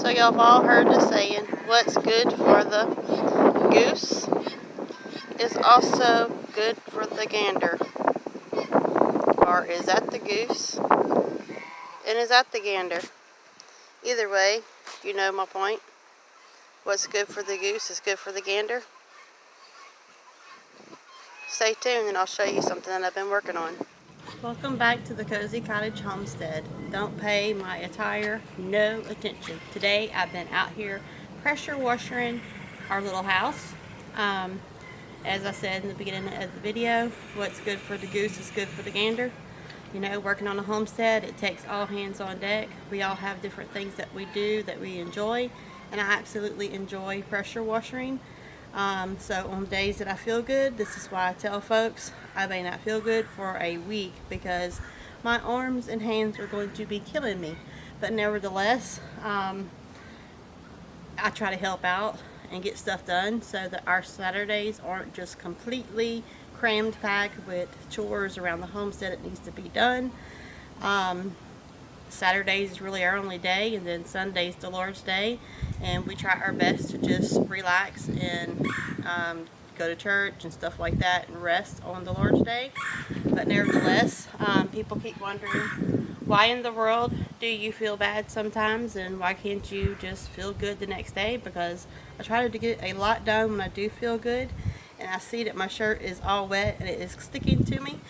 So y'all have all heard the saying, what's good for the goose is also good for the gander. Or is that the goose? And is that the gander? Either way, you know my point. What's good for the goose is good for the gander. Stay tuned and I'll show you something that I've been working on. Welcome back to the Cozy Cottage Homestead. Don't pay my attire no attention. Today I've been out here pressure washing our little house. As I said in the beginning of the video, what's good for the goose is good for the gander. You know, working on a homestead, it takes all hands on deck. We all have different things that we do that we enjoy, and I absolutely enjoy pressure washing. So on days that I feel good, this is why I tell folks I may not feel good for a week because my arms and hands are going to be killing me. But nevertheless, I try to help out and get stuff done so that our Saturdays aren't just completely crammed packed with chores around the homestead that needs to be done. Saturdays is really our only day, and then Sunday's the Lord's Day, and we try our best to just relax and go to church and stuff like that and rest on the Lord's Day. But nevertheless, people keep wondering, why in the world do you feel bad sometimes, and why can't you just feel good the next day? Because I try to get a lot done when I do feel good, and I see that my shirt is all wet and it is sticking to me.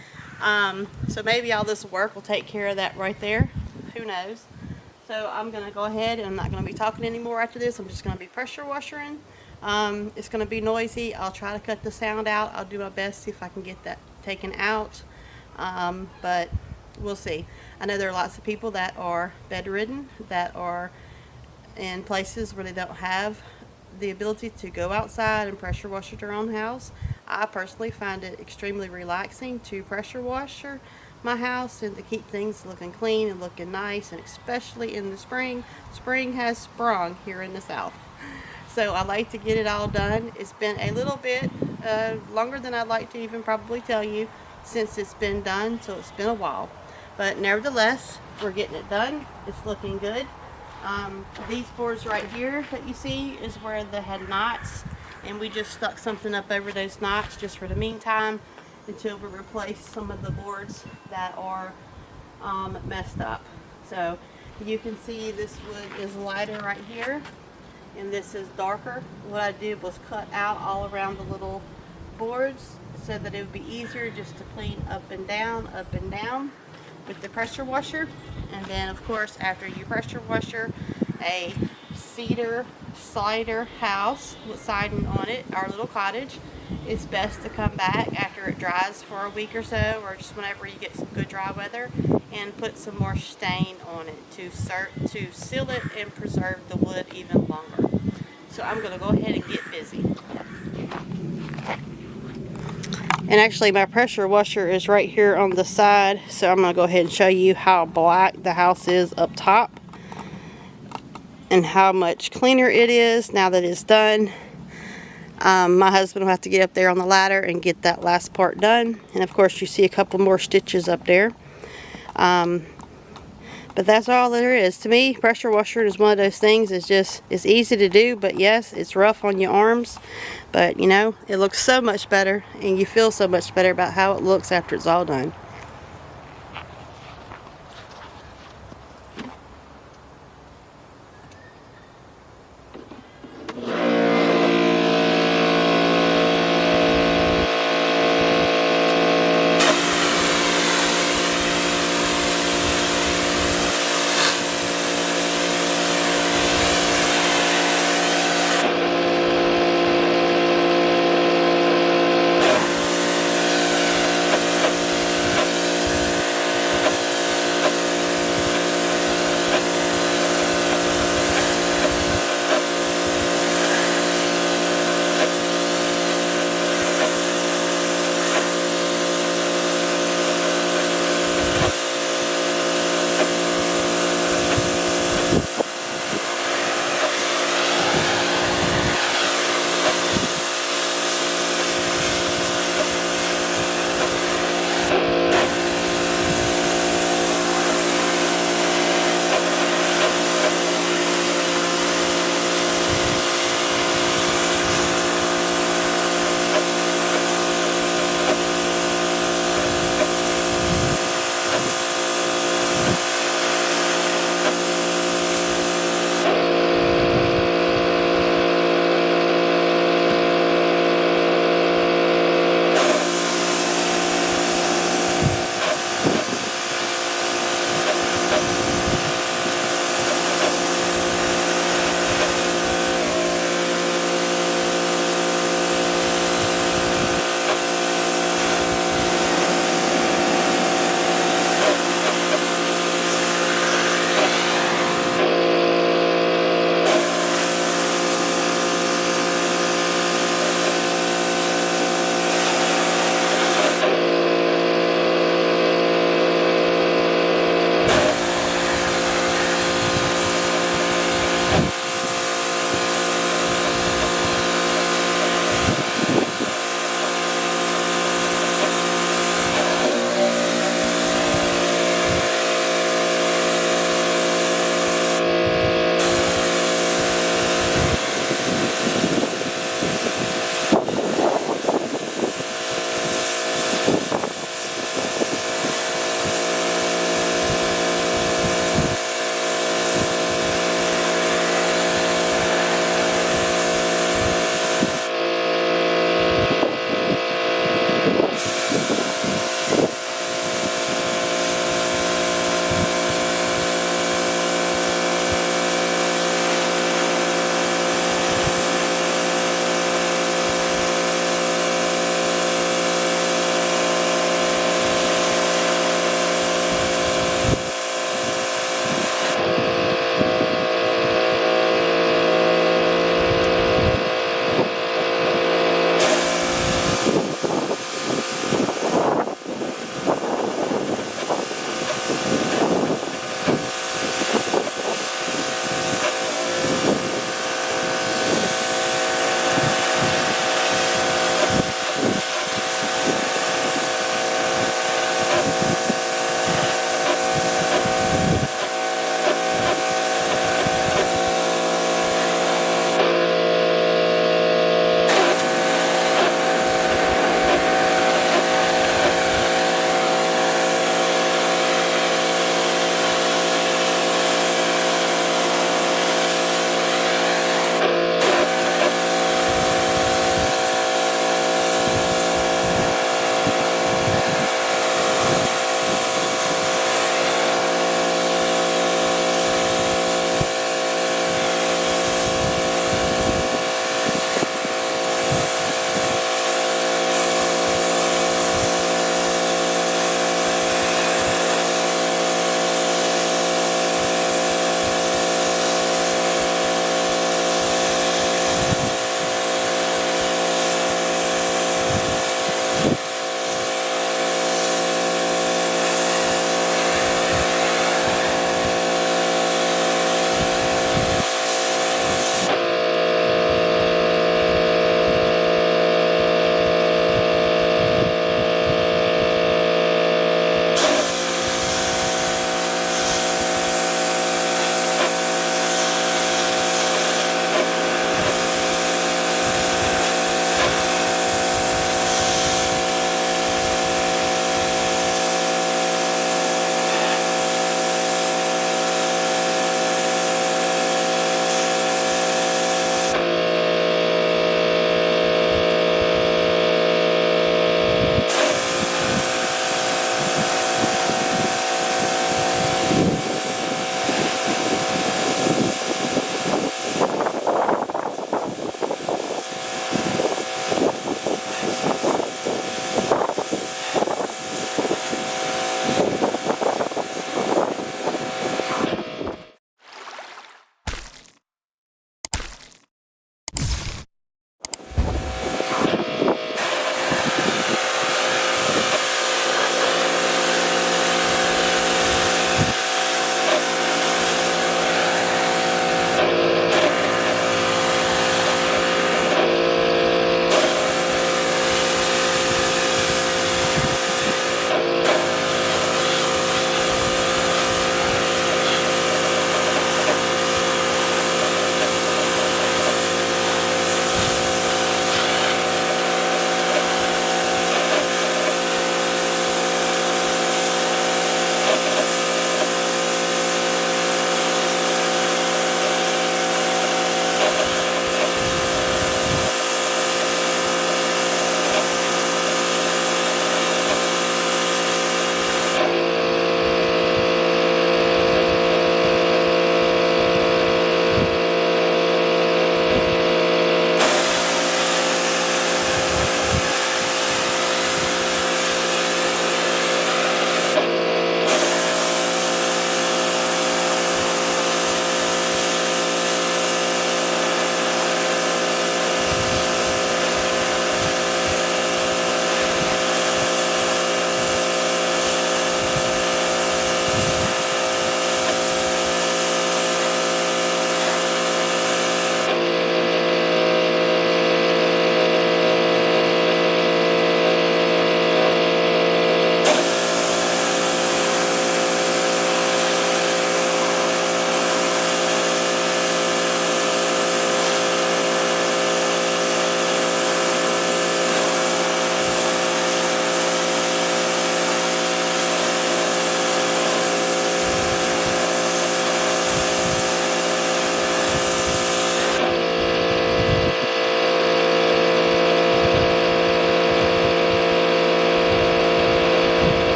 So maybe all this work will take care of that right there. Who knows? So I'm going to go ahead and I'm not going to be talking anymore after this. I'm just going to be pressure washing. It's going to be noisy. I'll try to cut the sound out. I'll do my best to see if I can get that taken out. But we'll see. I know there are lots of people that are bedridden, that are in places where they don't have the ability to go outside and pressure wash at their own house. I personally find it extremely relaxing to pressure wash my house and to keep things looking clean and looking nice, and especially in the spring. Spring has sprung here in the south. So I like to get it all done. It's been a little bit longer than I'd like to even probably tell you since it's been done, so it's been a while. But nevertheless, we're getting it done. It's looking good. These boards right here that you see is where they had knots, and we just stuck something up over those knots just for the meantime until we replace some of the boards that are messed up. So you can see this wood is lighter right here and this is darker. What I did was cut out all around the little boards so that it would be easier just to clean up and down with the pressure washer. And then of course, after you pressure washer a cedar cider house with siding on it, our little cottage, it's best to come back after it dries for a week or so, or just whenever you get some good dry weather, and put some more stain on it to seal it and preserve the wood even longer. So I'm going to go ahead and get busy. And actually my pressure washer is right here on the side, so I'm going to go ahead and show you how black the house is up top and how much cleaner it is now that it's done. My husband will have to get up there on the ladder and get that last part done. And of course you see a couple more stitches up there. But that's all there is. To me, pressure washer is one of those things. It's easy to do, but yes, it's rough on your arms. But you know, it looks so much better and you feel so much better about how it looks after it's all done.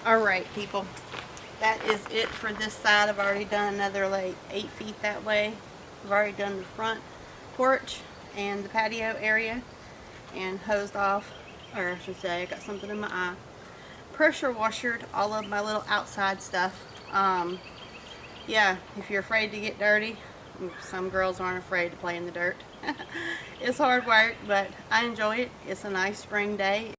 Alright, people, that is it for this side. I've already done another like 8 feet that way. I've already done the front porch and the patio area and hosed off, or I should say, I got something in my eye. Pressure washered all of my little outside stuff. Yeah, if you're afraid to get dirty, some girls aren't afraid to play in the dirt. It's hard work, but I enjoy it. It's a nice spring day.